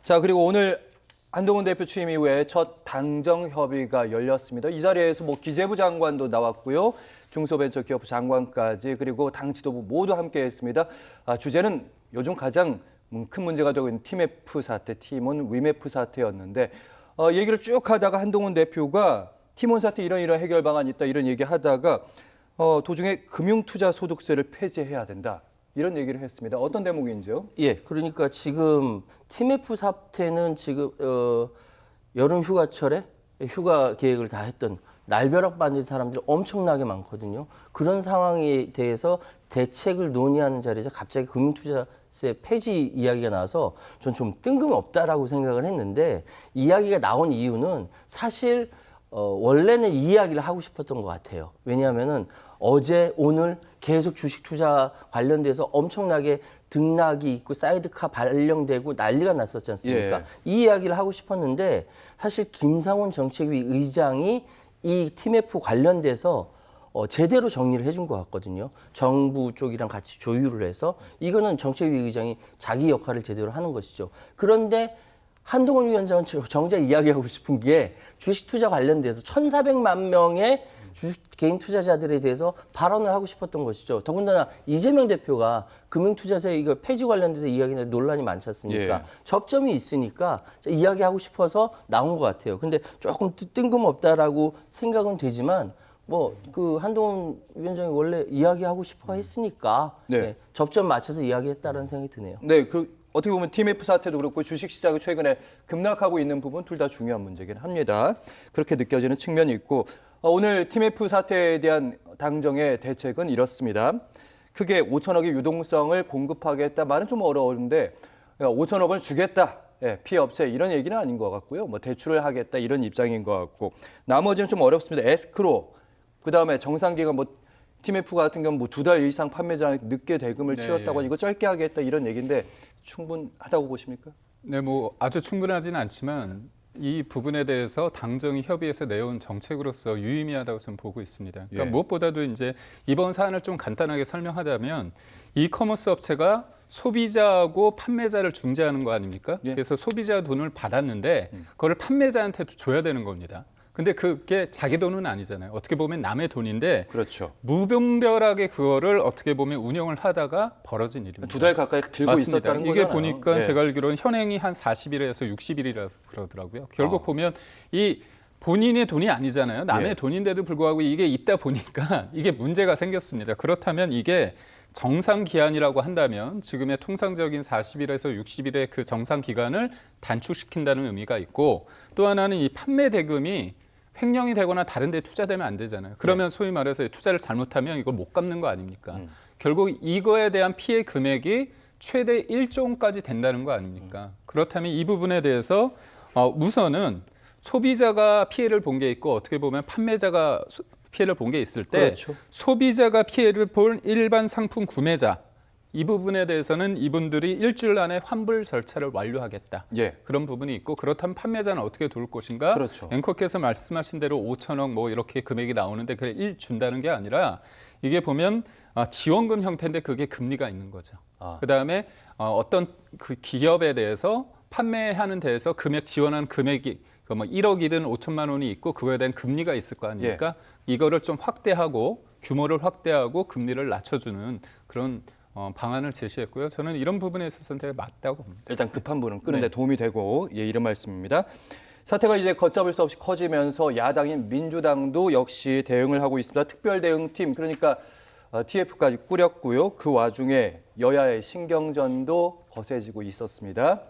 자, 그리고 오늘 한동훈 대표 취임 이후에 첫 당정 협의가 열렸습니다. 이 자리에서 기재부 장관도 나왔고요. 중소벤처기업 장관까지 그리고 당 지도부 모두 함께했습니다. 주제는 요즘 가장 큰 문제가 되고 있는 TMF 사태, 팀원 위메프 사태였는데 얘기를 쭉 하다가 한동훈 대표가 팀원 사태 이런 해결 방안이 있다 이런 얘기하다가 도중에 금융투자소득세를 폐지해야 된다. 이런 얘기를 했습니다. 어떤 대목인지요? 예, 그러니까 지금 TMF 사태는 지금 여름 휴가철에 휴가 계획을 다 했던 날벼락 받는 사람들이 엄청나게 많거든요. 그런 상황에 대해서 대책을 논의하는 자리에서 갑자기 금융투자세 폐지 이야기가 나와서 전 좀 뜬금없다라고 생각을 했는데 이야기가 나온 이유는 사실 원래는 이 이야기를 하고 싶었던 것 같아요. 왜냐하면은 어제 오늘 계속 주식 투자 관련돼서 엄청나게 등락이 있고 사이드카 발령되고 난리가 났었지 않습니까? 예. 이 이야기를 하고 싶었는데 사실 김상훈 정책위 의장이 이 TMF 관련돼서 제대로 정리를 해준 것 같거든요. 정부 쪽이랑 같이 조율을 해서 이거는 정책위 의장이 자기 역할을 제대로 하는 것이죠. 그런데 한동훈 위원장은 정작 이야기하고 싶은 게 주식 투자 관련돼서 1,400만 명의 개인 투자자들에 대해서 발언을 하고 싶었던 것이죠. 더군다나 이재명 대표가 금융투자세 이거 폐지 관련돼서 이야기나 논란이 많지 않습니까? 예. 접점이 있으니까 이야기하고 싶어서 나온 것 같아요. 근데 조금 뜬금없다라고 생각은 되지만 그 한동훈 위원장이 원래 이야기하고 싶어 했으니까 네. 접점 맞춰서 이야기했다는 생각이 드네요. 네, 어떻게 보면 TMF 사태도 그렇고 주식시장이 최근에 급락하고 있는 부분 둘 다 중요한 문제긴 합니다. 그렇게 느껴지는 측면이 있고 오늘 TMF 사태에 대한 당정의 대책은 이렇습니다. 크게 5천억의 유동성을 공급하겠다 말은 좀 어려운데 5천억 원 주겠다. 피해업체 이런 얘기는 아닌 것 같고요. 대출을 하겠다 이런 입장인 것 같고 나머지는 좀 어렵습니다. 에스크로 그다음에 정상기간 TMF 같은 경우 2달 이상 판매자에 늦게 대금을 치렀다고 이거 짧게 하겠다 이런 얘기인데 충분하다고 보십니까? 네, 아주 충분하지는 않지만 이 부분에 대해서 당정이 협의해서 내온 정책으로서 유의미하다고 저는 보고 있습니다. 그러니까 무엇보다도 이제 이번 사안을 좀 간단하게 설명하자면 이커머스 업체가 소비자하고 판매자를 중재하는 거 아닙니까? 그래서 소비자 돈을 받았는데 그걸 판매자한테 줘야 되는 겁니다. 근데 그게 자기 돈은 아니잖아요. 어떻게 보면 남의 돈인데 그렇죠. 무분별하게 그거를 어떻게 보면 운영을 하다가 벌어진 일입니다. 2달 가까이 들고 맞습니다. 있었다는 이게 거잖아요. 보니까 제가 알기로는 현행이 한 40일에서 60일이라 그러더라고요. 결국 보면 이 본인의 돈이 아니잖아요. 남의 돈인데도 불구하고 이게 있다 보니까 이게 문제가 생겼습니다. 그렇다면 이게 정상 기한이라고 한다면 지금의 통상적인 40일에서 60일의 그 정상 기간을 단축시킨다는 의미가 있고 또 하나는 이 판매 대금이 횡령이 되거나 다른 데 투자되면 안 되잖아요. 그러면 소위 말해서 투자를 잘못하면 이걸 못 갚는 거 아닙니까? 결국 이거에 대한 피해 금액이 최대 1조 원까지 된다는 거 아닙니까? 그렇다면 이 부분에 대해서 우선은 소비자가 피해를 본 게 있고 어떻게 보면 판매자가 피해를 본 게 있을 때 그렇죠. 소비자가 피해를 본 일반 상품 구매자 이 부분에 대해서는 이분들이 일주일 안에 환불 절차를 완료하겠다. 그런 부분이 있고 그렇다면 판매자는 어떻게 도울 것인가? 그렇죠. 앵커께서 말씀하신 대로 5천억 이렇게 금액이 나오는데 그걸 준다는 게 아니라 이게 보면 지원금 형태인데 그게 금리가 있는 거죠. 그다음에 어떤 그 기업에 대해서 판매하는 데에서 금액 지원하는 금액이 1억이든 5천만 원이 있고 그거에 대한 금리가 있을 거 아닙니까? 이거를 좀 확대하고 규모를 확대하고 금리를 낮춰주는 그런 방안을 제시했고요. 저는 이런 부분에 있어서는 되게 맞다고 봅니다. 일단 급한 분은 끄는데 도움이 되고 이런 말씀입니다. 사태가 이제 걷잡을 수 없이 커지면서 야당인 민주당도 역시 대응을 하고 있습니다. 특별대응팀 그러니까 TF까지 꾸렸고요. 그 와중에 여야의 신경전도 거세지고 있었습니다.